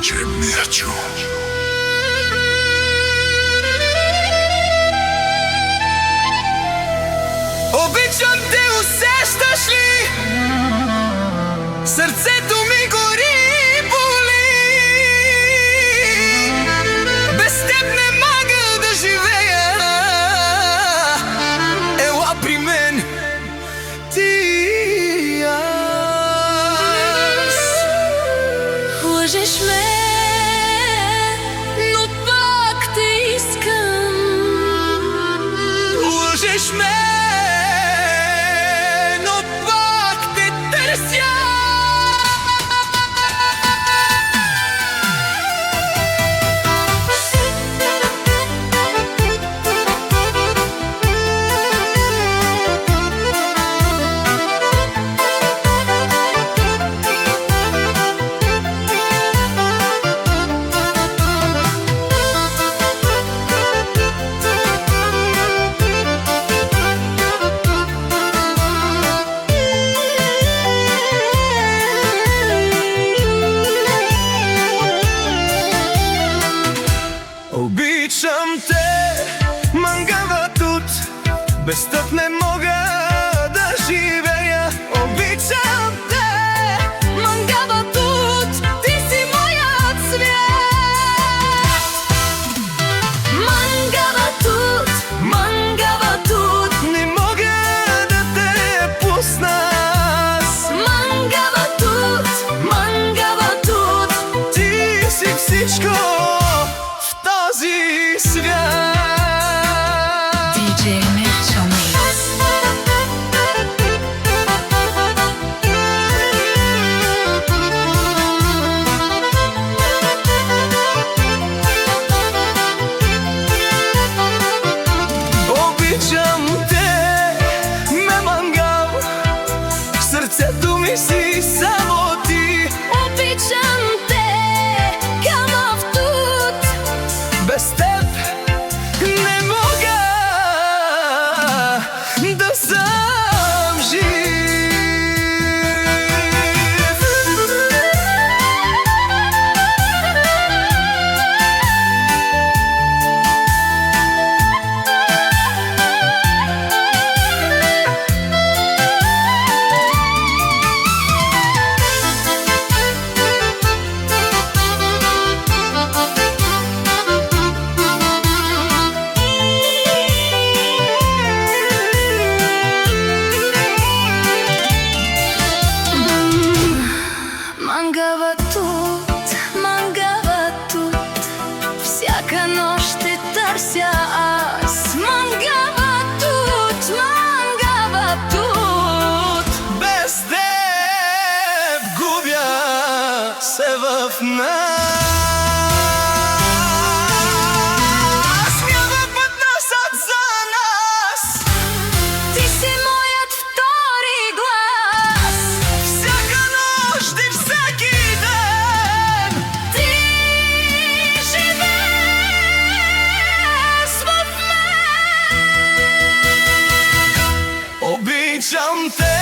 DJ Mircio. Обичам те, усещаш ли? Сърцето ми гори и боли. Без теб не мога да живея. Ела при мен ти и аз. Лъжеш ме, но пак те искам. Лъжеш ме, обичам те, мангава тут, без теб не мога да живея. Обичам те, Мангава тут, ти си моят свят. Мангава тут, не мога да те пусна аз. Мангава тут, Ти си всичко в този свят. DJ Mircio Mix. Обичам те, ме мангал, в сърцето ми си само ти. Обичам те, камъв тут, Без теб не мога да съм жив. Мангава тут, всяка нощ те търся аз. Мангава тут, Без теб губя се в нас. Няма път назад за нас. ти си моят втори глас. Всяка нощ и всеки ден Ти живееш в мен. обичам те.